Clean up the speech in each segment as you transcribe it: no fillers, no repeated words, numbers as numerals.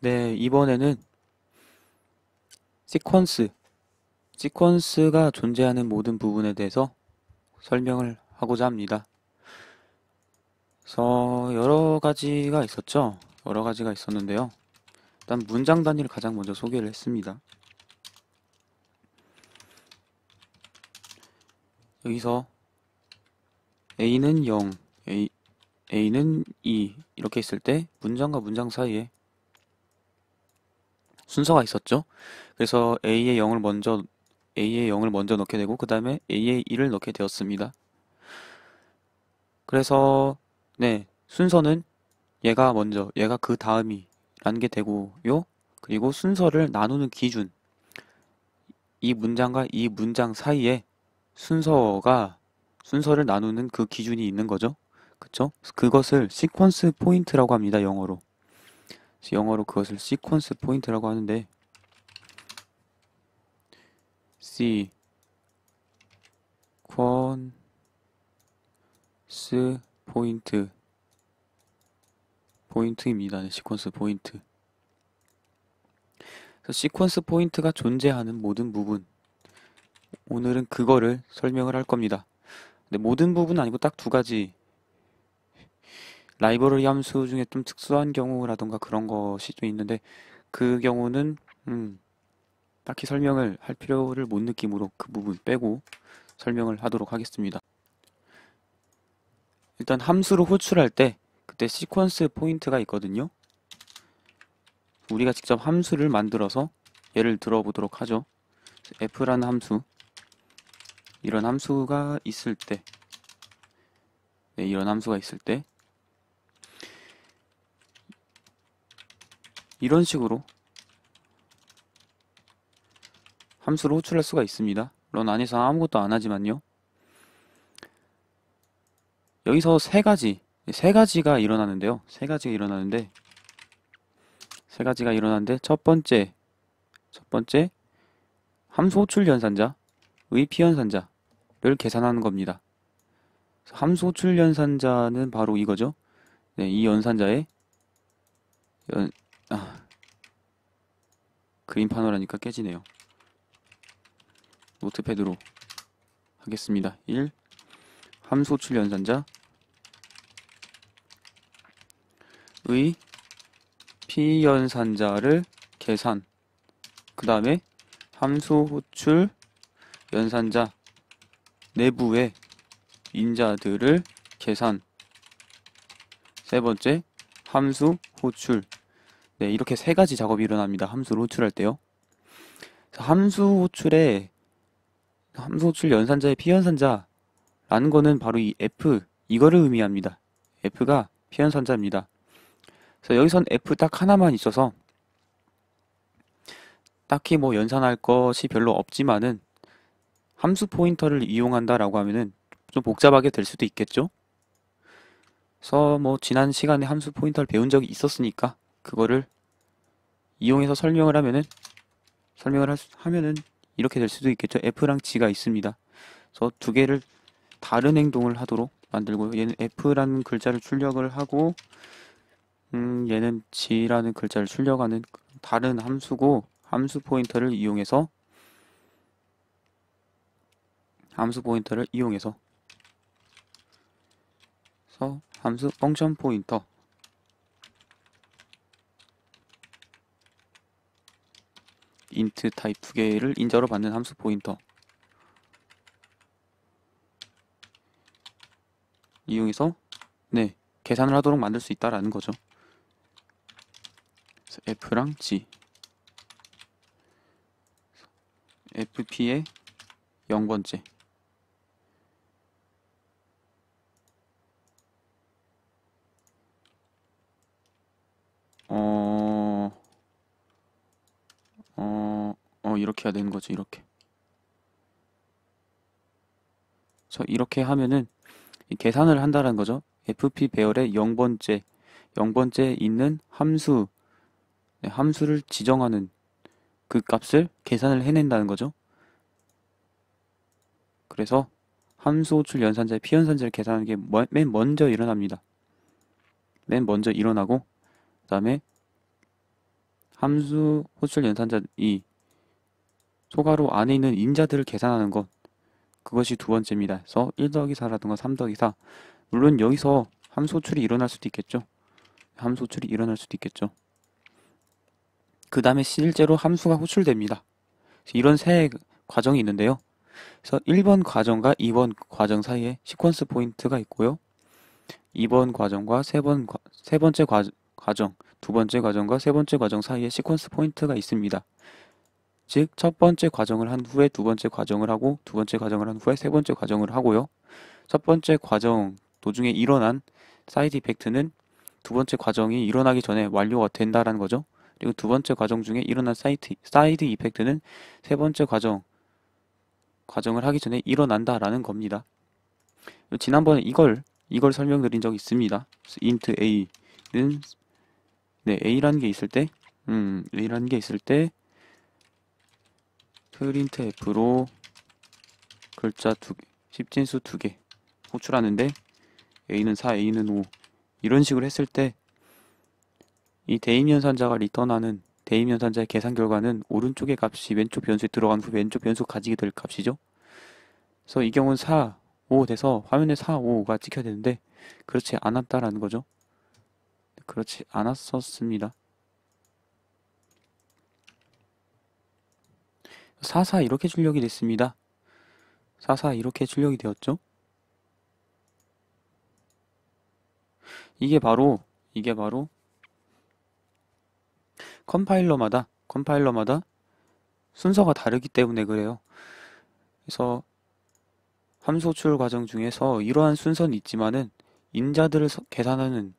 네, 이번에는 시퀀스가 존재하는 모든 부분에 대해서 설명을 하고자 합니다. 그래서 여러 가지가 있었죠. 여러 가지가 있었는데요. 일단 문장 단위를 가장 먼저 소개를 했습니다. 여기서 A는 0, A는 2 이렇게 있을 때 문장과 문장 사이에 순서가 있었죠. 그래서 A의 0을 먼저 넣게 되고 그 다음에 A의 2를 넣게 되었습니다. 그래서 네, 순서는 얘가 그 다음이 라는 게 되고요. 그리고 순서를 나누는 기준, 이 문장과 이 문장 사이에 순서를 나누는 그 기준이 있는 거죠. 그쵸? 그것을 시퀀스 포인트라고 합니다. 영어로. 영어로 그것을 시퀀스 포인트라고 하는데 시퀀스 포인트입니다. 네, 시퀀스 포인트. 그래서 시퀀스 포인트가 존재하는 모든 부분, 오늘은 그거를 설명을 할 겁니다. 근데 모든 부분은 아니고 딱 두 가지 라이브러리 함수 중에 좀 특수한 경우라던가 그런 것이 좀 있는데 그 경우는 딱히 설명을 할 필요를 못 느끼므로 그 부분 빼고 설명을 하도록 하겠습니다. 일단 함수로 호출할 때 그때 시퀀스 포인트가 있거든요. 우리가 직접 함수를 만들어서 예를 들어보도록 하죠. f라는 함수, 이런 함수가 있을 때, 네, 이런 함수가 있을 때 이런 식으로 함수를 호출할 수가 있습니다. 물론 안에서 아무것도 안 하지만요. 여기서 세 가지가 일어나는데요. 세 가지가 일어나는데 첫 번째 함수 호출 연산자의 피연산자를 계산하는 겁니다. 함수 호출 연산자는 바로 이거죠. 네, 이 연산자의 연, 아, 그림판호라니까 깨지네요. 노트패드로 하겠습니다. 1. 함수 호출 연산자의 피연산자를 계산. 그 다음에 함수 호출 연산자 내부의 인자들을 계산. 세 번째, 함수 호출. 네, 이렇게 세 가지 작업이 일어납니다. 함수를 호출할 때요. 함수 호출 연산자의 피연산자라는 거는 바로 이 F, 이거를 의미합니다. F가 피연산자입니다. 그래서 여기선 F 딱 하나만 있어서 딱히 뭐 연산할 것이 별로 없지만은 함수 포인터를 이용한다라고 하면은 좀 복잡하게 될 수도 있겠죠? 그래서 뭐 지난 시간에 함수 포인터를 배운 적이 있었으니까 그거를 이용해서 하면은 이렇게 될 수도 있겠죠. F랑 G가 있습니다. 그래서 두 개를 다른 행동을 하도록 만들고요. 얘는 F라는 글자를 출력을 하고 얘는 G라는 글자를 출력하는 다른 함수고 함수 포인터를 이용해서 그래서 함수 펑션 포인터 int 타입 두 개를 인자로 받는 함수 포인터 이용해서 네, 계산을 하도록 만들 수 있다라는 거죠. 그래서 F랑 G FP의 0번째 어, 이렇게 해야 되는 거죠. 이렇게. 이렇게 하면은 계산을 한다는 거죠. FP 배열의 0번째 있는 네, 함수를 지정하는 그 값을 계산을 해낸다는 거죠. 그래서 함수 호출 연산자의 피연산자를 계산하는 게 맨 먼저 일어납니다. 맨 먼저 일어나고, 그 다음에 함수 호출 연산자 이 소괄호 안에 있는 인자들을 계산하는 것, 그것이 두 번째입니다. 그래서 1 더하기 4라든가 3 더하기 4. 물론 여기서 함수 호출이 일어날 수도 있겠죠. 함수 호출이 일어날 수도 있겠죠. 그 다음에 실제로 함수가 호출됩니다. 이런 세 과정이 있는데요. 그래서 1번 과정과 2번 과정 사이에 시퀀스 포인트가 있고요. 2번 과정과 세 번째 과정, 두 번째 과정과 세 번째 과정 사이에 시퀀스 포인트가 있습니다. 즉, 첫 번째 과정을 한 후에 두 번째 과정을 하고, 두 번째 과정을 한 후에 세 번째 과정을 하고요. 첫 번째 과정 도중에 일어난 사이드 이펙트는 두 번째 과정이 일어나기 전에 완료가 된다라는 거죠. 그리고 두 번째 과정 중에 일어난 사이드 이펙트는 세 번째 과정을 하기 전에 일어난다라는 겁니다. 지난번에 이걸 설명드린 적이 있습니다. int a는 a라는 게 있을 때 printf로 글자 2개, 10진수 2개 호출하는데 a는 4, a는 5 이런 식으로 했을 때 이 대입연산자가 리턴하는 대입연산자의 계산 결과는 오른쪽의 값이 왼쪽 변수에 들어간 후 왼쪽 변수가 가지게 될 값이죠. 그래서 이 경우는 4, 5 돼서 화면에 4, 5가 찍혀야 되는데 그렇지 않았다라는 거죠. 그렇지 않았었습니다. 4, 4 이렇게 출력이 됐습니다. 4, 4 이렇게 출력이 되었죠. 이게 바로 컴파일러마다 순서가 다르기 때문에 그래요. 그래서 함수 호출 과정 중에서 이러한 순서는 있지만은 인자들을 계산하는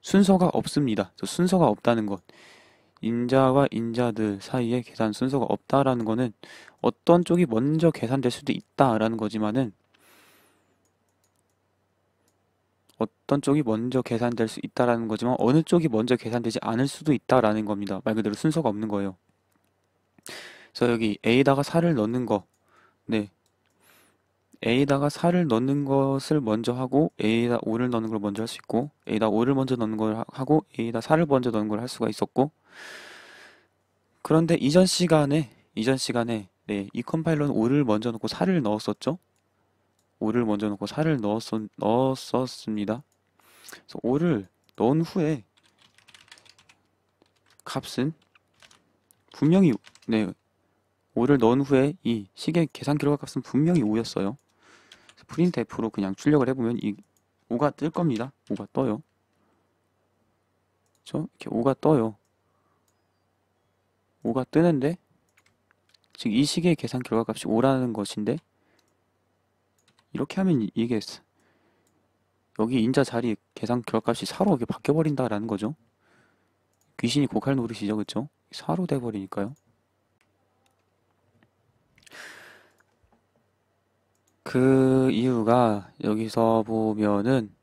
순서가 없습니다. 순서가 없다는 것. 인자와 인자들 사이에 계산 순서가 없다라는 거는 어떤 쪽이 먼저 계산될 수도 있다라는 거지만은 어느 쪽이 먼저 계산되지 않을 수도 있다라는 겁니다. 말 그대로 순서가 없는 거예요. 그래서 여기 A에다가 4를 넣는 거. 네. A에다가 4를 넣는 것을 먼저 하고 A에다 5를 넣는 걸 먼저 할 수 있고 A에다 5를 먼저 넣는 걸 하고 A에다 4를 먼저 넣는 걸 할 수가 있었고 그런데 이전 시간에 네, 이 컴파일러는 5를 먼저 넣고 4를 넣었었죠. 5를 먼저 넣고 4를 넣었었습니다. 그래서 5를 넣은 후에 값은 분명히 5를 넣은 후에 이 식의 계산 결과 값은 분명히 5였어요. printf로 그냥 출력을 해보면 이 5가 뜰 겁니다. 5가 떠요. 그렇죠? 이렇게 5가 떠요. 5가 뜨는데 즉 이 식의 계산 결과 값이 5라는 것인데 이렇게 하면 이게 여기 인자 자리 계산 결과값이 4로 이렇게 바뀌어버린다라는 거죠. 귀신이 고칼 노릇이죠. 그쵸? 4로 돼버리니까요. 그 이유가 여기서 보면은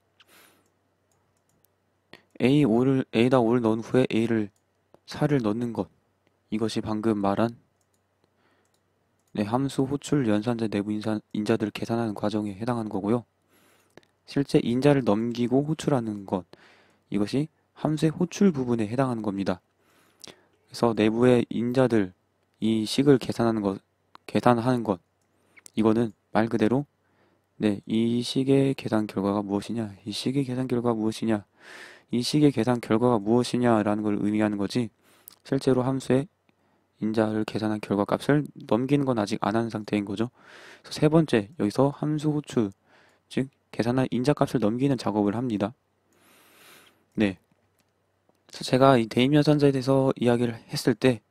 A에다 5를 넣은 후에 A를 4를 넣는 것. 이것이 방금 말한 함수 호출 연산자 내부 인자들을 계산하는 과정에 해당하는 거고요. 실제 인자를 넘기고 호출하는 것. 이것이 함수의 호출 부분에 해당하는 겁니다. 그래서 내부의 인자들, 이 식을 계산하는 것. 이거는 말 그대로 이 식의 계산 결과가 무엇이냐, 이 식의 계산 결과가 무엇이냐, 이 식의 계산 결과가 무엇이냐라는 걸 의미하는 거지 실제로 함수의 인자를 계산한 결과 값을 넘기는 건 아직 안 하는 상태인 거죠. 그래서 세 번째, 여기서 함수 호출, 즉 계산한 인자 값을 넘기는 작업을 합니다. 네. 그래서 제가 이 대입연산자에 대해서 이야기를 했을 때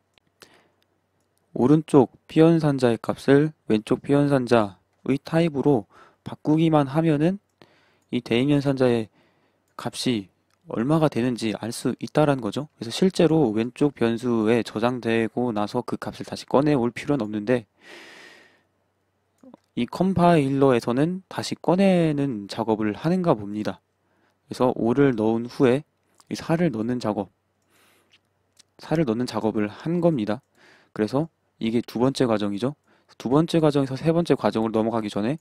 오른쪽 피연산자의 값을 왼쪽 피연산자의 타입으로 바꾸기만 하면은 이 대입연산자의 값이 얼마가 되는지 알 수 있다라는 거죠. 그래서 실제로 왼쪽 변수에 저장되고 나서 그 값을 다시 꺼내올 필요는 없는데 이 컴파일러에서는 다시 꺼내는 작업을 하는가 봅니다. 그래서 5를 넣은 후에 이 4를 넣는 작업을 한 겁니다. 그래서 이게 두 번째 과정이죠. 두 번째 과정에서 세 번째 과정으로 넘어가기 전에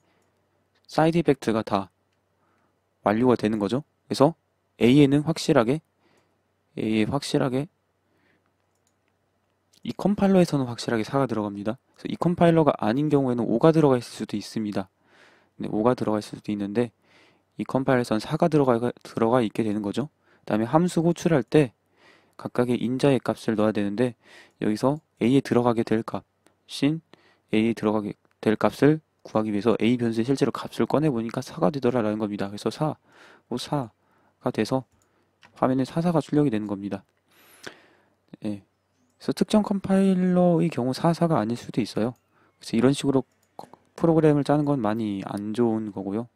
사이드 이펙트가 다 완료가 되는 거죠. 그래서 A에 확실하게 이 컴파일러에서는 확실하게 4가 들어갑니다. 그래서 이 컴파일러가 아닌 경우에는 5가 들어가 있을 수도 있습니다. 네, 5가 들어가 있을 수도 있는데 이 컴파일러에서는 4가 들어가 있게 되는 거죠. 그다음에 함수 호출할 때 각각의 인자의 값을 넣어야 되는데 여기서 a에 들어가게 될 값, 신 a에 들어가게 될 값을 구하기 위해서 a 변수에 실제로 값을 꺼내 보니까 4가 되더라라는 겁니다. 그래서 4, 4가 돼서 화면에 44가 출력이 되는 겁니다. 예. 그래서 특정 컴파일러의 경우 44가 아닐 수도 있어요. 그래서 이런 식으로 프로그램을 짜는 건 많이 안 좋은 거고요.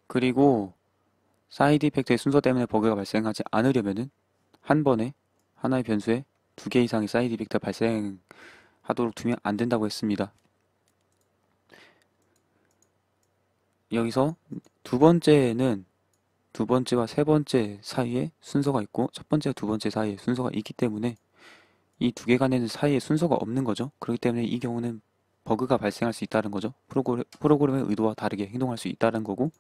그리고 사이드 이펙트의 순서 때문에 버그가 발생하지 않으려면은 한 번에 하나의 변수에 2개 이상의 사이드 이펙트가 발생하도록 두면 안 된다고 했습니다. 여기서 두 번째는 두 번째와 세 번째 사이에 순서가 있고 첫 번째와 두 번째 사이에 순서가 있기 때문에 이 두 개 간에는 사이에 순서가 없는 거죠. 그렇기 때문에 이 경우는 버그가 발생할 수 있다는 거죠. 프로그램의 의도와 다르게 행동할 수 있다는 거고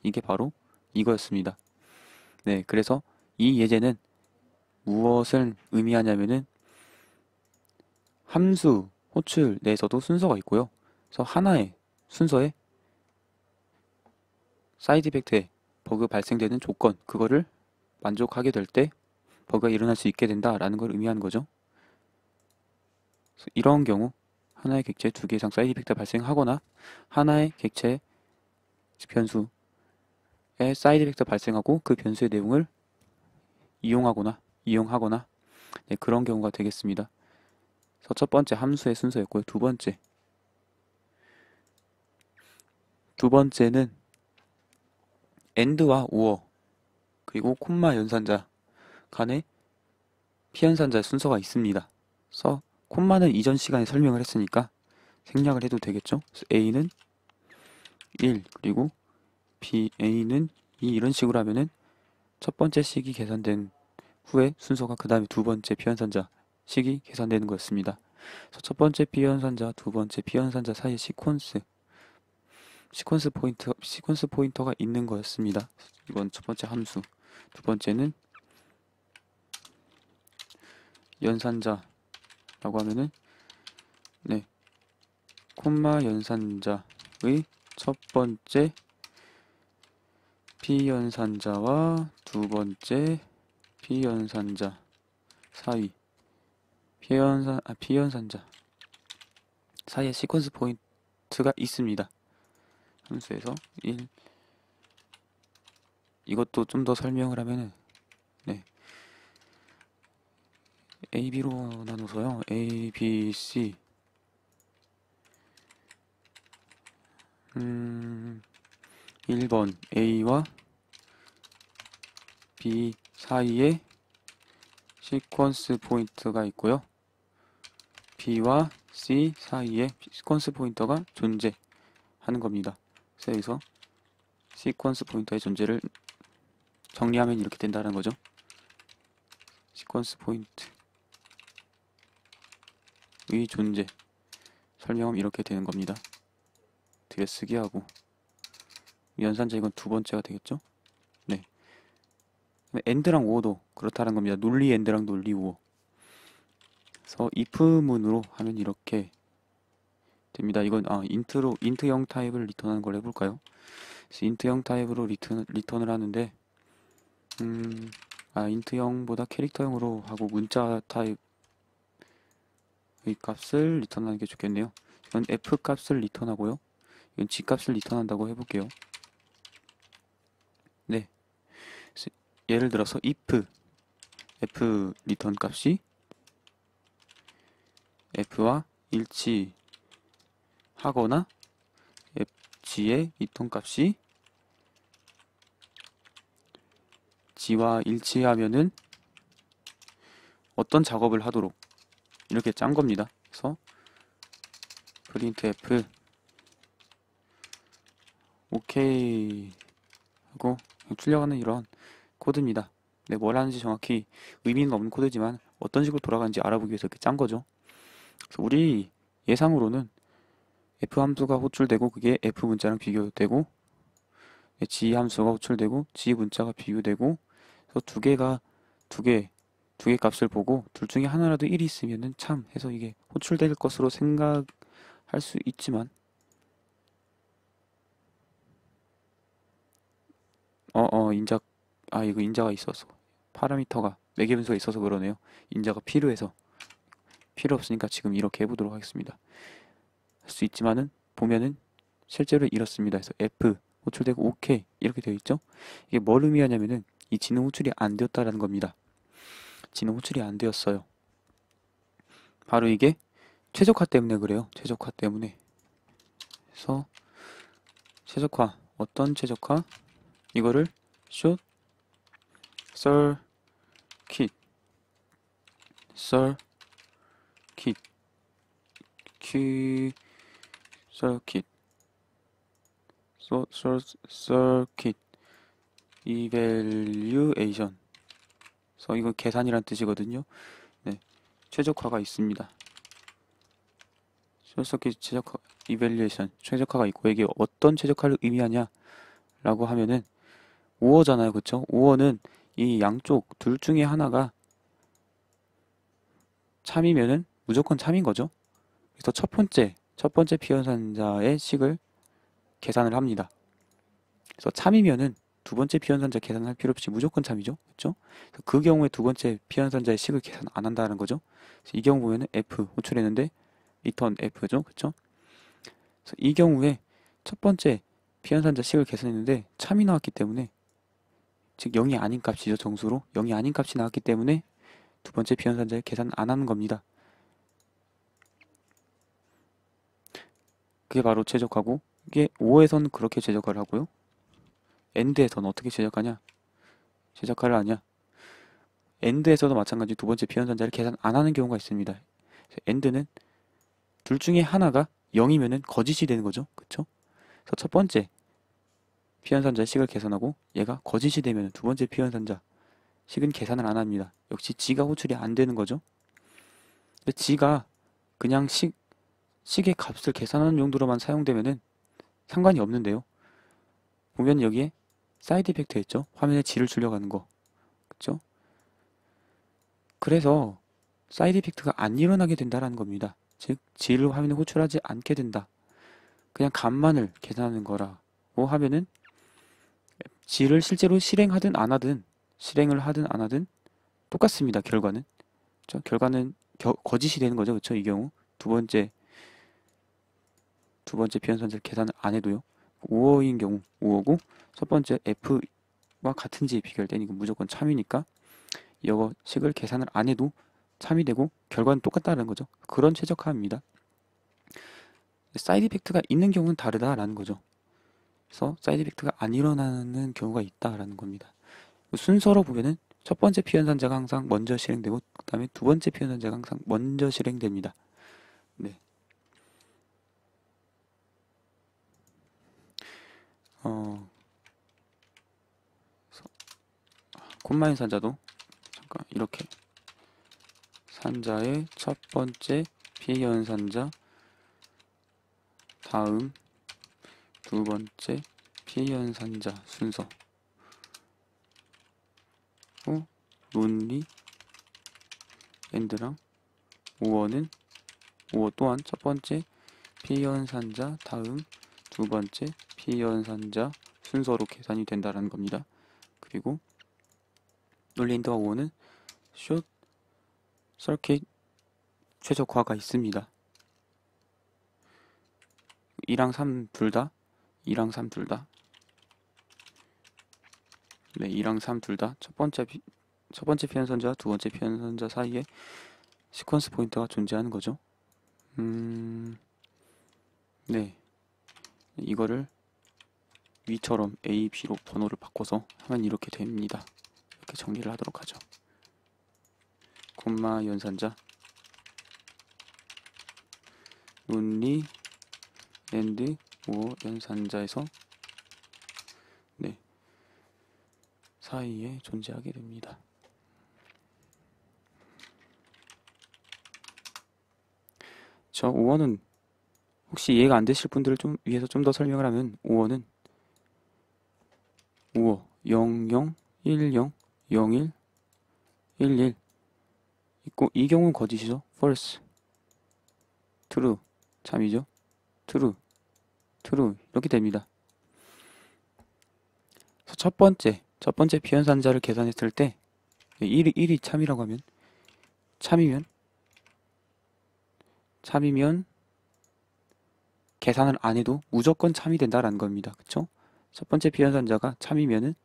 이게 바로 이거였습니다. 네, 그래서 이 예제는 무엇을 의미하냐면은 함수 호출 내에서도 순서가 있고요. 그래서 하나의 순서에 사이드 이펙트에 버그 발생되는 조건, 그거를 만족하게 될 때 버그가 일어날 수 있게 된다라는 걸 의미하는 거죠. 그래서 이런 경우 하나의 객체에 2개 이상 사이드 이펙트가 발생하거나 하나의 객체 변수에 사이드 이펙트가 발생하고 그 변수의 내용을 이용하거나 네, 그런 경우가 되겠습니다. 그래서 첫 번째 함수의 순서였고요. 두 번째는 AND와 OR 그리고 콤마 연산자 간의 피연산자 순서가 있습니다. 그래서 콤마는 이전 시간에 설명을 했으니까 생략을 해도 되겠죠. 그래서 A는 1 그리고 A는 2 이런 식으로 하면은 첫 번째 식이 계산된 후에 순서가 그 다음에 두 번째 피연산자 식이 계산되는 거였습니다. 그래서 첫 번째 피연산자, 두 번째 피연산자 사이에 시퀀스 포인터가 있는 거였습니다. 이건 첫 번째 함수. 두 번째는 연산자라고 하면은 네, 콤마 연산자의 첫 번째 피연산자와 두 번째 피연산자 사이 피연산자 사이에 시퀀스 포인트가 있습니다. 함수에서 1 이것도 좀 더 설명을 하면은 네 A, B로 나눠서요. A, B, C 1번 A와 B 사이에 시퀀스 포인트가 있고요. B와 C 사이에 시퀀스 포인터가 존재하는 겁니다. 그래서 여기서 시퀀스 포인터의 존재를 정리하면 이렇게 된다는 거죠. 시퀀스 포인트의 존재 설명하면 이렇게 되는 겁니다. 들여쓰기 하고 연산자 이건 두 번째가 되겠죠? 네. AND랑 OR도 그렇다는 겁니다. 논리 AND랑 논리 OR. 그래서 if문으로 하면 이렇게 됩니다. 이건 인트형 타입을 리턴하는 걸 해볼까요? 그래서 인트형 타입으로 리턴을 하는데 인트형보다 캐릭터형으로 하고 문자 타입의 값을 리턴하는 게 좋겠네요. 이건 f 값을 리턴하고요. 이건 g 값을 리턴한다고 해볼게요. 네. 예를 들어서 f 리턴 값이 f와 일치하거나 g의 리턴 값이 g와 일치하면은 어떤 작업을 하도록 이렇게 짠 겁니다. 그래서 printf 오케이 하고 출력하는 이런 코드입니다. 네, 뭘 하는지 정확히 의미는 없는 코드지만 어떤 식으로 돌아가는지 알아보기 위해서 이렇게 짠 거죠. 그래서 우리 예상으로는 f 함수가 호출되고 그게 f 문자랑 비교되고 g 함수가 호출되고 g 문자가 비교되고 그래서 두 개 두 개 값을 보고 둘 중에 하나라도 1이 있으면은 참 해서 이게 호출될 것으로 생각할 수 있지만 인자 이거 인자가 있어서 파라미터가 매개 분수가 있어서 그러네요. 인자가 필요해서 필요 없으니까 지금 이렇게 해보도록 하겠습니다. 할 수 있지만은 보면은 실제로 이렇습니다. 그래서 F 호출되고 OK 이렇게 되어 있죠. 이게 뭘 의미하냐면은 이 지능 호출이 안 되었다라는 겁니다. 지능 호출이 안 되었어요. 바로 이게 최적화 때문에 그래요. 최적화 때문에. 그래서 최적화 어떤 최적화? 이거를 short circuit circuit circuit evaluation. 그래서 이거 계산이란 뜻이거든요. 네, 최적화가 있습니다. short circuit 최적화 evaluation 최적화가 있고 이게 어떤 최적화를 의미하냐라고 하면은 5어잖아요, 그쵸? 5어는 이 양쪽 둘 중에 하나가 참이면은 무조건 참인 거죠. 그래서 첫 번째 피현산자의 식을 계산을 합니다. 그래서 참이면은 두 번째 피현산자 계산할 필요 없이 무조건 참이죠. 그렇죠? 그 경우에 두 번째 피현산자의 식을 계산 안 한다는 거죠. 이 경우 보면은 F 호출했는데 리턴 F죠. 그렇죠? 그래서 이 경우에 첫 번째 피현산자 식을 계산했는데 참이 나왔기 때문에 즉 0이 아닌 값이죠. 정수로 0이 아닌 값이 나왔기 때문에 두 번째 피현산자의 계산 안 하는 겁니다. 그게 바로 최적화고 이게 5에서는 그렇게 최적화를 하고요. AND에서는 어떻게 최적화냐? 최적화를 하냐? AND에서도 마찬가지 두 번째 피현산자를 계산 안 하는 경우가 있습니다. AND는 둘 중에 하나가 0이면은 거짓이 되는 거죠. 그쵸? 그래서 첫 번째 피현산자의 식을 계산하고 얘가 거짓이 되면 두 번째 피현산자 식은 계산을 안 합니다. 역시 G가 호출이 안 되는 거죠. 근데 G가 그냥 식의 값을 계산하는 용도로만 사용되면은 상관이 없는데요. 보면 여기에 사이드 이펙트 있죠? 화면에 G를 줄여가는 거. 그쵸? 그래서 사이드 이펙트가 안 일어나게 된다라는 겁니다. 즉, G를 화면에 호출하지 않게 된다. 그냥 값만을 계산하는 거라고 하면은 G를 실제로 실행하든 안 하든 실행을 하든 안 하든 똑같습니다. 결과는. 그쵸? 결과는 거짓이 되는 거죠. 그쵸? 이 경우 두 번째 피현산자를 계산을 안 해도요. 5어인 경우 5어고 첫 번째 F와 같은지 비교할 때는 이건 무조건 참이니까 이거 식을 계산을 안 해도 참이 되고 결과는 똑같다는 거죠. 그런 최적화입니다. 사이드 이펙트가 있는 경우는 다르다라는 거죠. 그래서 사이드 이펙트가 안 일어나는 경우가 있다라는 겁니다. 순서로 보면은 첫 번째 피현산자가 항상 먼저 실행되고 그 다음에 두 번째 피현산자가 항상 먼저 실행됩니다. 네. 콤마인 산자도 잠깐 이렇게 산자의 첫 번째 피현산자 다음 두 번째 피현산자 순서 논리 엔드랑 5어는 5어 또한 첫 번째 피현산자 다음 두 번째 피현산자 순서로 계산이 된다는 겁니다. 그리고 논리 엔드와 5어는 숏 서킷 최적화가 있습니다. 2랑 3 둘 다, 2랑 3 둘 다. 네, 2랑 3 둘 다 첫 번째 피현선자와 두 번째 피현선자 사이에 시퀀스 포인터가 존재하는 거죠. 네. 이거를 위처럼 A, B로 번호를 바꿔서 하면 이렇게 됩니다. 이렇게 정리를 하도록 하죠. 콤마 연산자 논리 앤드 5 연산자에서 네 사이에 존재하게 됩니다. 저 5원은 혹시 이해가 안 되실 분들을 좀 위해서 좀 더 설명을 하면 5원은 5어 00 10 01 11 있고 이 경우는 거짓이죠. false, true, 참이죠. true, true 이렇게 됩니다. 그래서 첫 번째 피현산자를 계산했을 때 1이 참이라고 하면 참이면 계산을 안 해도 무조건 참이 된다라는 겁니다. 그쵸? 첫 번째 피현산자가 참이면은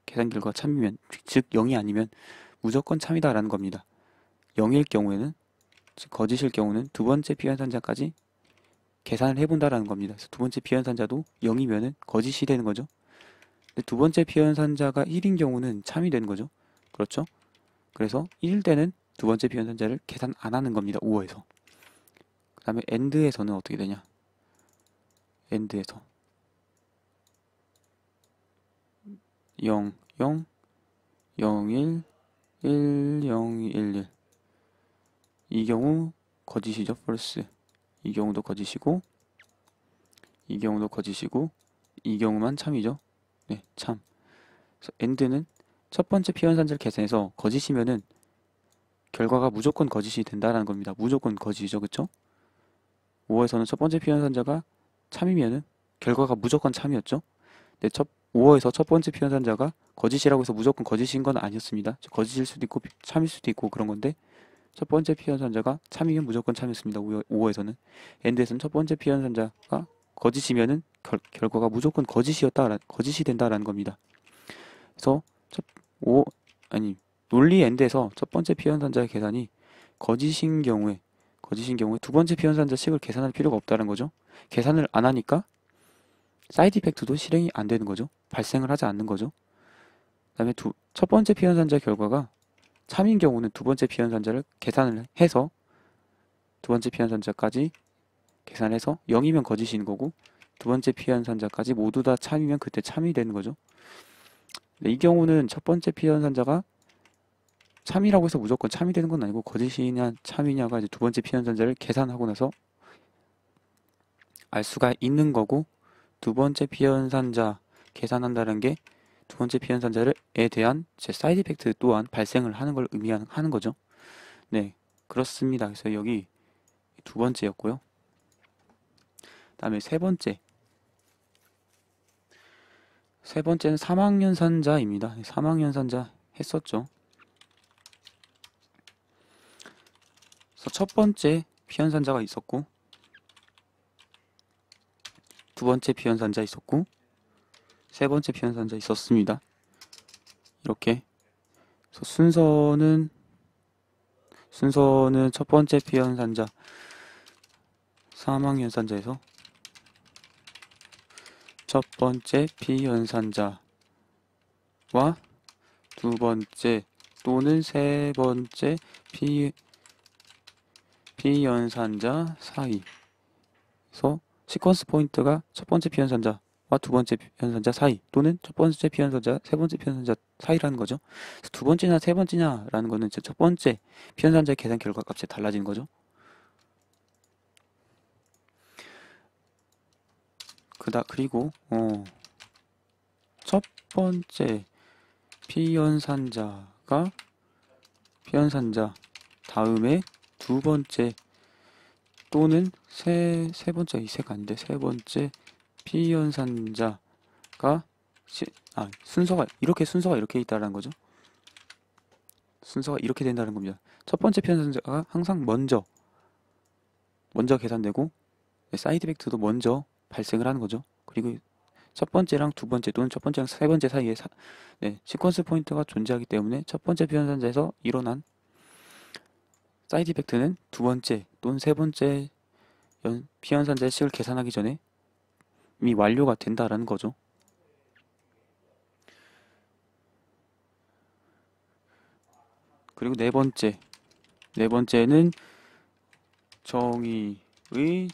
계산 결과 참이면 즉 0이 아니면 무조건 참이다라는 겁니다. 0일 경우에는 즉 거짓일 경우는 두 번째 피현산자까지 계산을 해본다라는 겁니다. 그래서 두 번째 피현산자도 0이면은 거짓이 되는 거죠. 근데 두 번째 피현산자가 1인 경우는 참이 되는 거죠. 그렇죠? 그래서 1일 때는 두 번째 피현산자를 계산 안 하는 겁니다. 5에서. 그 다음에 AND에서는 어떻게 되냐? AND에서 0, 0, 0, 1, 1, 0, 1, 1. 이 경우 거짓이죠. false. 이 경우도 거짓이고 이 경우도 거짓이고 이 경우만 참이죠. 네, 참. 그래서 AND는 첫 번째 피현산자를 계산해서 거짓이면은 결과가 무조건 거짓이 된다라는 겁니다. 무조건 거짓이죠. 그쵸? 5에서는 첫 번째 피현산자가 참이면은 결과가 무조건 참이었죠. 근데 5에서 첫 번째 피현산자가 거짓이라고 해서 무조건 거짓인 건 아니었습니다. 거짓일 수도 있고 참일 수도 있고 그런 건데 첫 번째 피현산자가 참이면 무조건 참이었습니다. 5에서는 AND에서는 첫 번째 피현산자가 거짓이면은 결과가 무조건 거짓이 된다라는 겁니다. 그래서 논리 AND에서 첫 번째 피현산자의 계산이 거짓인 경우에 두 번째 피현산자 식을 계산할 필요가 없다는 거죠. 계산을 안 하니까 사이드 이펙트도 실행이 안 되는 거죠. 발생을 하지 않는 거죠. 그 다음에 첫 번째 피현산자 결과가 참인 경우는 두 번째 피현산자를 계산을 해서 두 번째 피현산자까지 계산해서 0이면 거짓인 거고 두 번째 피현산자까지 모두 다 참이면 그때 참이 되는 거죠. 이 경우는 첫 번째 피현산자가 참이라고 해서 무조건 참이 되는 건 아니고 거짓이냐 참이냐가 이제 두 번째 피현산자를 계산하고 나서 알 수가 있는 거고 두 번째 피현산자 계산한다는 게 두 번째 피현산자에 대한 제 사이드 이펙트 또한 발생을 하는 걸 의미하는 거죠. 네, 그렇습니다. 그래서 여기 두 번째였고요. 다음에 세 번째는 사망연산자입니다. 사망연산자 했었죠. 그래서 첫 번째 피현산자가 있었고 두 번째 피현산자 있었고 세 번째 피현산자 있었습니다. 이렇게 그래서 순서는 첫 번째 피현산자 사망연산자에서 첫 번째 피현산자와 두 번째 또는 세 번째 피현산자 사이에서 시퀀스 포인트가 첫 번째 피현산자와 두 번째 피현산자 사이 또는 첫 번째 피현산자, 세 번째 피현산자 사이라는 거죠. 두 번째냐 세 번째냐라는 거는 첫 번째 피현산자의 계산 결과 값이 달라지는 거죠. 그리고 첫 번째 피현산자 다음에 두 번째 또는 세 번째 이세가 아닌데 세 번째 피현산자가 순서가 이렇게 있다는 거죠. 순서가 이렇게 된다는 겁니다. 첫 번째 피현산자가 항상 먼저 계산되고 사이드 이펙트도 먼저 발생을 하는 거죠. 그리고 첫 번째랑 두 번째 또는 첫 번째랑 세 번째 사이에 시퀀스 포인트가 존재하기 때문에 첫 번째 피현산자에서 일어난 사이드 이펙트는 두 번째 또는 세 번째 피현산자의 식을 계산하기 전에 이미 완료가 된다라는 거죠. 그리고 네 번째는 정의의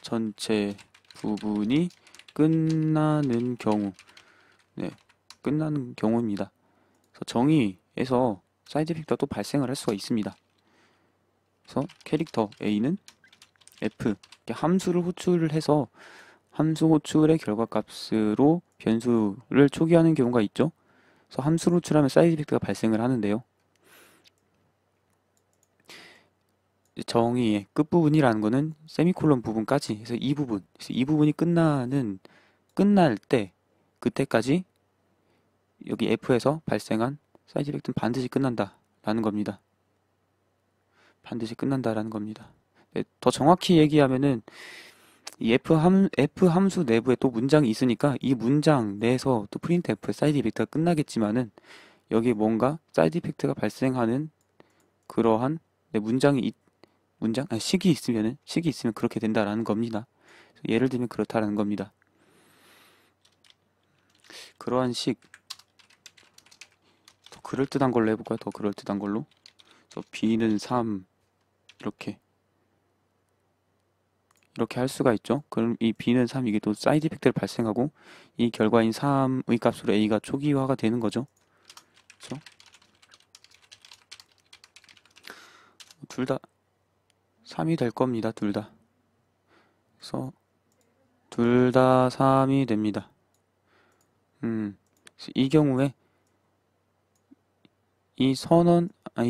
전체 부분이 끝나는 경우입니다. 그래서 정의에서 사이드 이펙트가 또 발생을 할 수가 있습니다. 그래서 캐릭터 A는 F 함수를 호출을 해서 함수 호출의 결과값으로 변수를 초기화하는 경우가 있죠. 그래서 함수를 호출하면 사이드 이펙트가 발생을 하는데요. 정의의 끝부분이라는 거는 세미콜론 부분까지 해서 이 부분. 그래서 이 부분이 끝날 때 그때까지 여기 F에서 발생한 사이드 이펙트는 반드시 끝난다라는 겁니다. 반드시 끝난다라는 겁니다. 네, 더 정확히 얘기하면은 이 F 함수 내부에 또 문장이 있으니까 이 문장 내에서 또 프린트F의 사이드 이펙트가 끝나겠지만은 여기 뭔가 사이드 이펙트가 발생하는 그러한 식이 있으면 그렇게 된다라는 겁니다. 예를 들면 그렇다라는 겁니다. 그러한 식, 더 그럴듯한 걸로 해볼까요? 더 그럴듯한 걸로. B는 3, 이렇게 할 수가 있죠. 그럼 이 B는 3, 이게 또 사이드 이펙트를 발생하고 이 결과인 3의 값으로 A가 초기화가 되는 거죠. 그렇죠? 둘 다 3이 될 겁니다. 둘 다. 그래서 둘 다 3이 됩니다. 이 경우에 이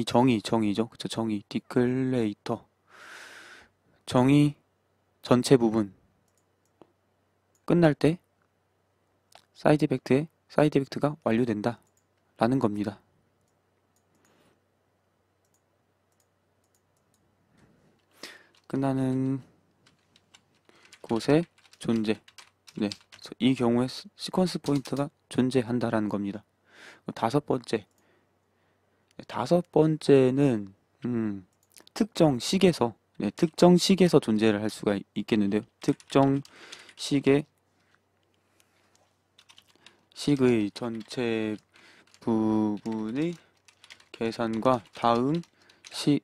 정의죠. 그쵸, 정의, 디클레이터. 정의 전체 부분 끝날 때 사이드 이펙트가 완료된다. 라는 겁니다. 끝나는 곳의 존재. 네. 이 경우에 시퀀스 포인트가 존재한다라는 겁니다. 다섯 번째는 특정 식에서 존재를 할 수가 있겠는데요. 특정 식의 전체 부분의 계산과 다음 식의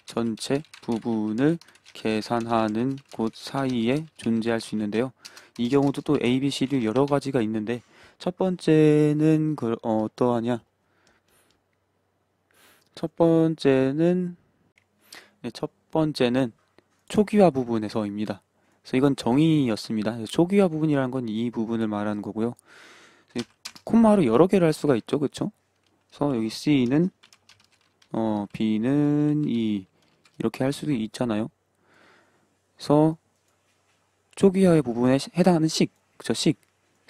전체 부분을 계산하는 곳 사이에 존재할 수 있는데요. 이 경우도 또 A, B, C, D 여러 가지가 있는데 첫 번째는 어떠하냐? 첫 번째는 초기화 부분에서입니다. 그래서 이건 정의였습니다. 초기화 부분이라는 건 이 부분을 말하는 거고요. 콤마로 여러 개를 할 수가 있죠, 그렇죠? 그래서 여기 C는 B는 E 이렇게 할 수도 있잖아요. 그래서 초기화의 부분에 해당하는 그쵸,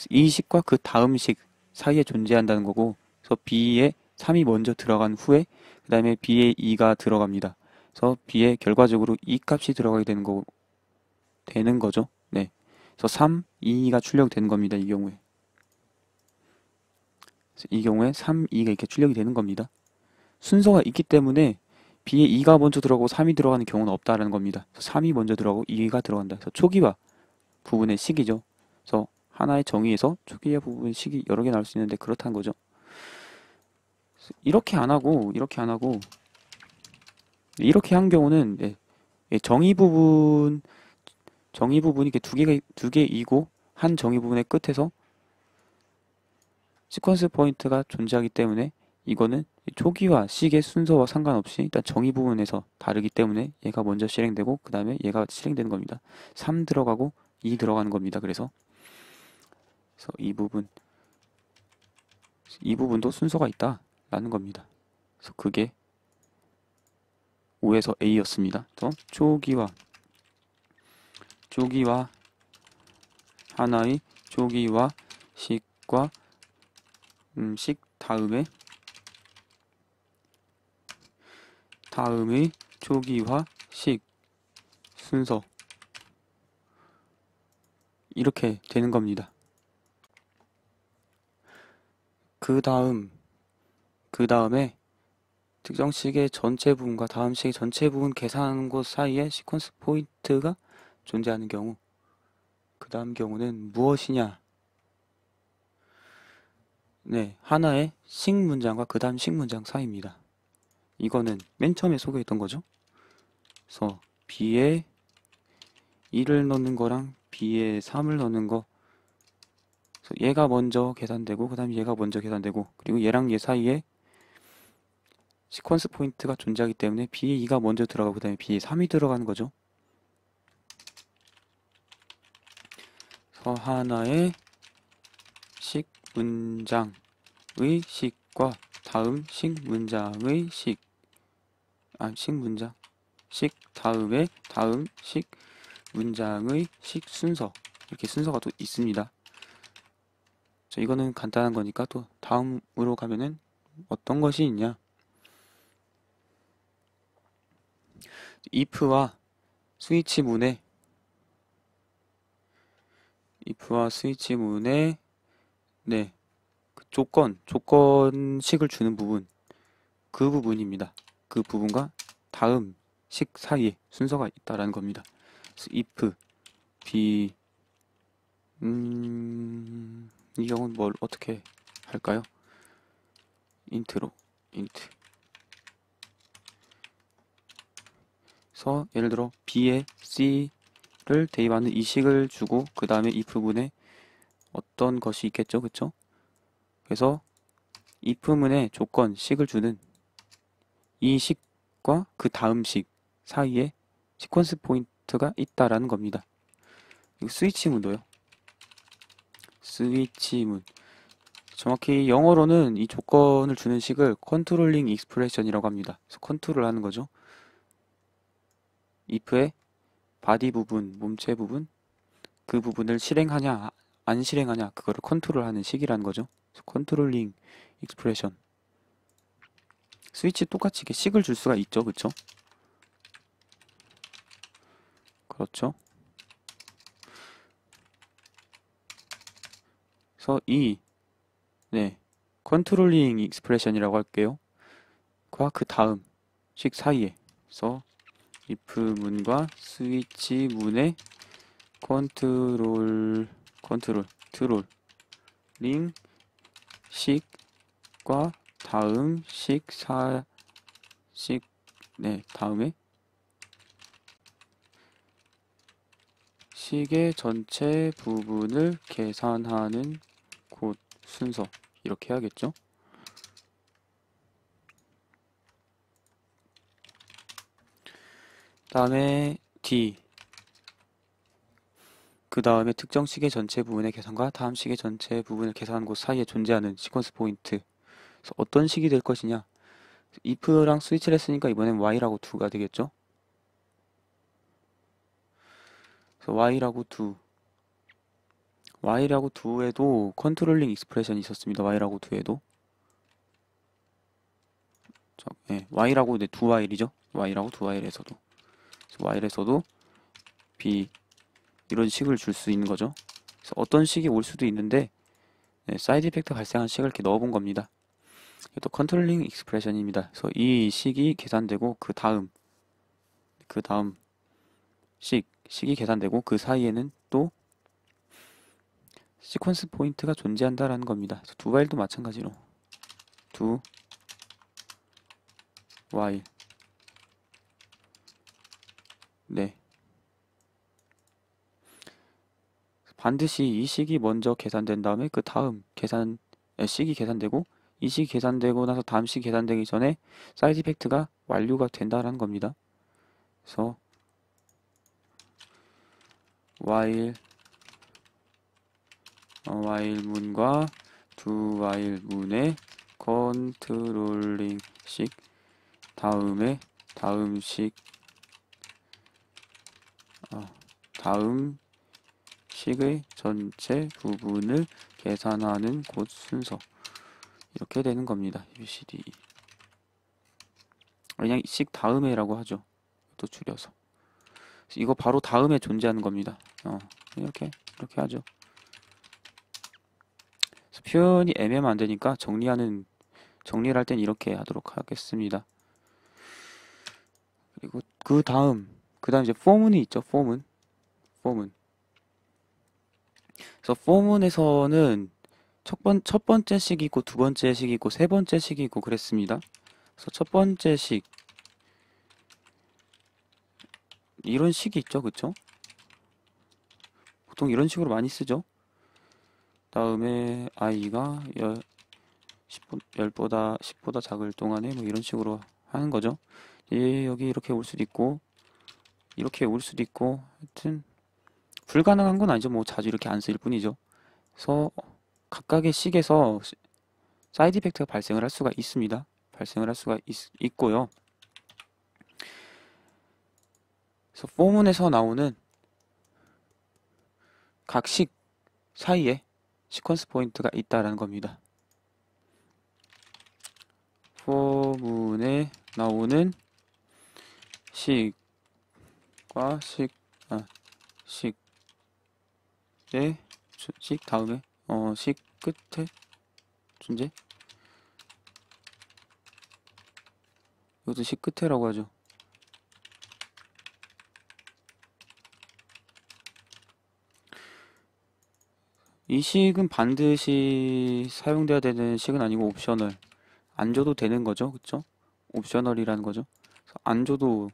이 식과 그 다음 식 사이에 존재한다는 거고, 그래서 B에 3이 먼저 들어간 후에 그 다음에 B에 2가 들어갑니다. 그래서 B에 결과적으로 2 값이 들어가게 되는 거죠. 네. 그래서 3, 2가 출력이 되는 겁니다. 이 경우에. 그래서 이 경우에 3, 2가 이렇게 출력이 되는 겁니다. 순서가 있기 때문에 B에 2가 먼저 들어가고 3이 들어가는 경우는 없다라는 겁니다. 3이 먼저 들어가고 2가 들어간다. 그래서 초기화 부분의 식이죠. 그래서 하나의 정의에서 초기화 부분의 식이 여러 개 나올 수 있는데 그렇다는 거죠. 이렇게 안 하고 이렇게 한 경우는 정의 부분이 이렇게 두 개이고 한 정의 부분의 끝에서 시퀀스 포인트가 존재하기 때문에 이거는 초기화 식의 순서와 상관없이 일단 정의 부분에서 다르기 때문에 얘가 먼저 실행되고 그 다음에 얘가 실행되는 겁니다. 3 들어가고 2 들어가는 겁니다. 그래서 이 부분도 순서가 있다라는 겁니다. 그래서 그게 5에서 A였습니다. 또 초기화 하나의 초기화 식과 식 다음의 초기화 식 순서 이렇게 되는 겁니다. 그 다음에 특정 식의 전체 부분과 다음 식의 전체 부분 계산하는 곳 사이에 시퀀스 포인트가 존재하는 경우 그 다음 경우는 무엇이냐? 네, 하나의 식 문장과 그 다음 식 문장 사이입니다. 이거는 맨 처음에 소개했던 거죠. 그래서 B에 2를 넣는 거랑 B에 3을 넣는 거 그래서 얘가 먼저 계산되고 그 다음에 얘가 먼저 계산되고 그리고 얘랑 얘 사이에 시퀀스 포인트가 존재하기 때문에 B에 2가 먼저 들어가고 그 다음에 B에 3이 들어가는 거죠. 그래서 하나의 식 문장의 식과 다음 식 문장의 식 문장. 식 다음에 다음 식 문장의 식 순서. 이렇게 순서가 또 있습니다. 자, 이거는 간단한 거니까 또 다음으로 가면은 어떤 것이 있냐? if와 스위치 문에 네, 그 조건식을 주는 부분, 그 부분입니다. 그 부분과 다음 식 사이에 순서가 있다라는 겁니다. 그래서 if b 이 경우는 뭘 어떻게 할까요? int로 int. 그래서 예를 들어 b에 c를 대입하는 이 식을 주고 그 다음에 if 문에 어떤 것이 있겠죠, 그쵸? 그래서 if 문에 조건 식을 주는 이 식과 그 다음 식 사이에 시퀀스 포인트가 있다라는 겁니다. 그리고 스위치 문도요. 스위치 문. 정확히 영어로는 이 조건을 주는 식을 컨트롤링 익스프레션이라고 합니다. 그래서 컨트롤 하는 거죠. if의 바디 부분, 몸체 부분, 그 부분을 실행하냐, 안 실행하냐, 그거를 컨트롤하는 식이라는 거죠. 컨트롤링 익스프레션. 스위치 똑같이 이렇게 식을 줄 수가 있죠, 그쵸? 그렇죠. 그래서 네, 컨트롤링 익스프레션이라고 할게요. 그 다음 식 사이에서 if 문과 스위치 문의 컨트롤링 식과 다음 다음에 식의 전체 부분을 계산하는 곳 순서. 이렇게 해야겠죠? 다음에 D. 그 다음에 특정 식의 전체 부분의 계산과 다음 식의 전체 부분을 계산한 곳 사이에 존재하는 시퀀스 포인트. 그래서 어떤 식이 될 것이냐? if랑 스위치를 했으니까 이번엔 y라고 2가 되겠죠? 그래서 y라고 2에도 컨트롤링 익스프레션이 있었습니다. y라고 2에도. 네, y라고 네, 2y이죠? y라고 2y에서도. y에서도 b 이런 식을 줄 수 있는 거죠. 그래서 어떤 식이 올 수도 있는데 네, 사이드 이펙트 발생한 식을 이렇게 넣어본 겁니다. 또 컨트롤링 익스프레션입니다. 그래서 이 식이 계산되고 그 다음 식이 계산되고 그 사이에는 또 시퀀스 포인트가 존재한다라는 겁니다. 그래서 do while도 마찬가지로 do while 네, 반드시 이 식이 먼저 계산된 다음에 그 다음 식이 계산되고 이 식이 계산되고 나서 다음 식이 계산되기 전에 사이드 이펙트가 완료가 된다라는 겁니다. 그래서 while 문과 do while 문의 컨트롤링 식 다음에 다음 식의 전체 부분을 계산하는 곳 순서. 이렇게 되는 겁니다. ABCD. 그냥 식 다음에라고 하죠. 또 줄여서. 이거 바로 다음에 존재하는 겁니다. 이렇게 하죠. 표현이 애매하면 안 되니까 정리를 할 땐 이렇게 하도록 하겠습니다. 그리고 그 다음 이제 포문이 있죠. 포문. 그래서 포문에서는 첫 번째 식이 있고 두 번째 식이 있고 세 번째 식이 있고 그랬습니다. 그래서 첫 번째 식 이런 식이 있죠, 그쵸? 보통 이런 식으로 많이 쓰죠. 다음에 i가 10보다 작을 동안에 뭐 이런 식으로 하는 거죠. 여기 이렇게 올 수도 있고 이렇게 올 수도 있고 하여튼 불가능한 건 아니죠. 뭐 자주 이렇게 안 쓰일 뿐이죠. 그래서 각각의 식에서 사이드 이펙트가 발생을 할 수가 있습니다. 있고요. 그래서 포문에서 나오는 각 식 사이에 시퀀스 포인트가 있다라는 겁니다. 포문에 나오는 식과 식의 식 다음에 식 끝에 존재? 이것도 식 끝에라고 하죠. 이 식은 반드시 사용돼야 되는 식은 아니고 옵셔널. 안 줘도 되는 거죠. 그쵸? 옵셔널이라는 거죠. 그래서 안 줘도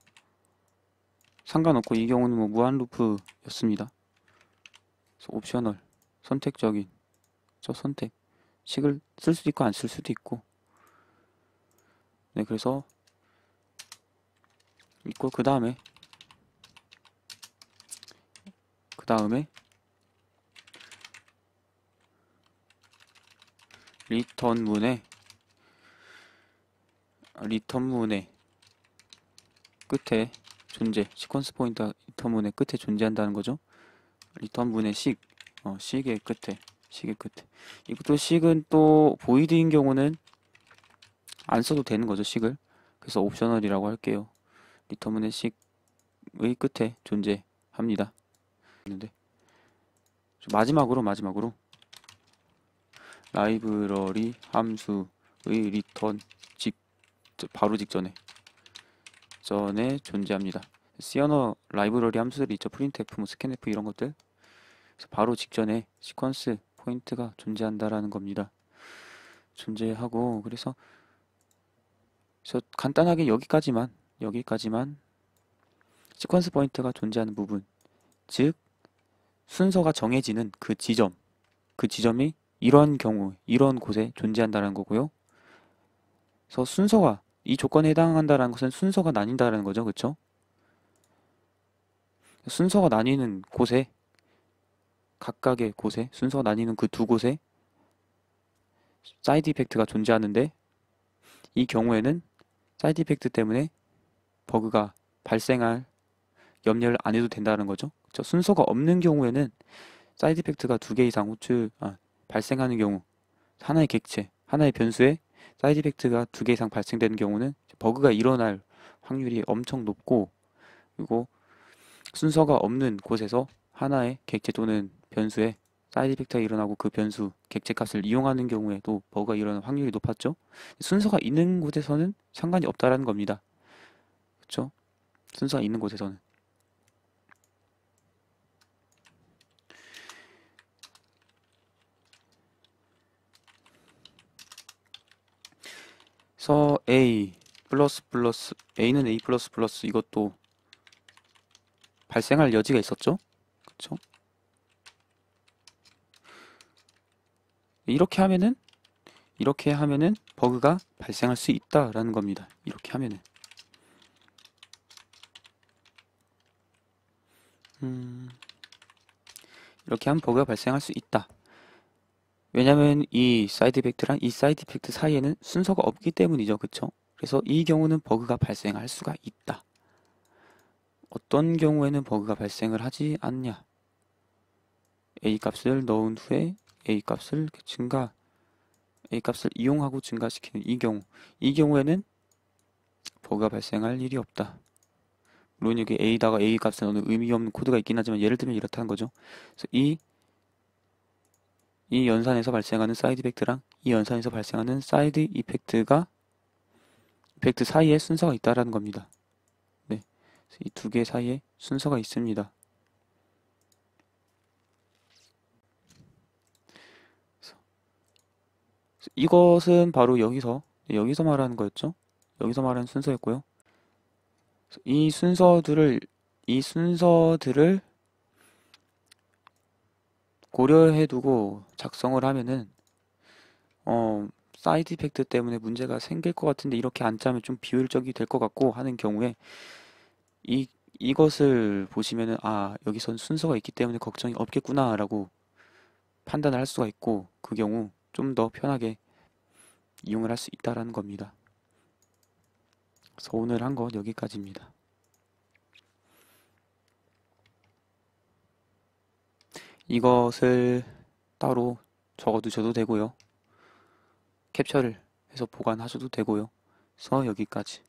상관없고 이 경우는 뭐 무한 루프였습니다. 그래서 옵셔널. 선택적인. 저 선택. 식을 쓸 수도 있고 안 쓸 수도 있고. 네, 그래서 있고 그 다음에 리턴문의 끝에 존재, 시퀀스 포인트 리턴문의 끝에 존재한다는 거죠. 리턴문의 식의 끝에. 이것도 식은 또 보이드인 경우는 안 써도 되는 거죠, 식을. 그래서 옵셔널이라고 할게요. 리턴문의 식의 끝에 존재합니다. 마지막으로 라이브러리 함수의 리턴 바로 직전에 존재합니다. C언어 라이브러리 함수들이 있죠. 프린트f, 뭐 스캔f 이런 것들. 그래서 바로 직전에 시퀀스 포인트가 존재한다라는 겁니다. 존재하고 그래서 간단하게 여기까지만 시퀀스 포인트가 존재하는 부분, 즉 순서가 정해지는 그 지점이 이런 경우, 이런 곳에 존재한다는 거고요. 그래서 순서가 이 조건에 해당한다는 것은 순서가 나뉜다는 거죠. 그쵸? 순서가 나뉘는 곳에, 각각의 곳에, 순서가 나뉘는 그 두 곳에 사이드 이펙트가 존재하는데, 이 경우에는 사이드 이펙트 때문에 버그가 발생할 염려를 안 해도 된다는 거죠. 그쵸? 순서가 없는 경우에는 사이드 이펙트가 두 개 이상 발생하는 경우, 하나의 객체, 하나의 변수에 사이드 이펙트가 두 개 이상 발생되는 경우는 버그가 일어날 확률이 엄청 높고, 그리고 순서가 없는 곳에서 하나의 객체 또는 변수에 사이드 이펙트가 일어나고 그 변수, 객체 값을 이용하는 경우에도 버그가 일어날 확률이 높았죠. 순서가 있는 곳에서는 상관이 없다라는 겁니다. 그렇죠? 순서가 있는 곳에서는. 그래서 A는 A 플러스 플러스 이것도 발생할 여지가 있었죠. 그렇죠? 이렇게 하면은 버그가 발생할 수 있다라는 겁니다. 이렇게 하면은. 이렇게 하면 버그가 발생할 수 있다. 왜냐면 이 사이드 이펙트랑 이 사이드 이펙트 사이에는 순서가 없기 때문이죠. 그쵸? 그래서 이 경우는 버그가 발생할 수가 있다. 어떤 경우에는 버그가 발생을 하지 않냐? A 값을 넣은 후에 A 값을 이용하고 증가시키는 이 경우에는 버그가 발생할 일이 없다. 물론 여기 A다가 A 값을 넣는 의미 없는 코드가 있긴 하지만 예를 들면 이렇다는 거죠. 그래서 이 연산에서 발생하는 사이드 이펙트랑 이 연산에서 발생하는 사이드 이펙트 사이에 순서가 있다라는 겁니다. 네, 이 두 개 사이에 순서가 있습니다. 이것은 바로 여기서 말하는 거였죠. 여기서 말하는 순서였고요. 이 순서들을 고려해 두고 작성을 하면은 사이드 이펙트 때문에 문제가 생길 것 같은데 이렇게 안 짜면 좀 비효율적이 될 것 같고 하는 경우에 이것을 보시면은 여기선 순서가 있기 때문에 걱정이 없겠구나라고 판단을 할 수가 있고 그 경우 좀 더 편하게 이용을 할 수 있다라는 겁니다. 그래서 오늘 한 건 여기까지입니다. 이것을 따로 적어두셔도 되고요. 캡처를 해서 보관하셔도 되고요. 그래서 여기까지.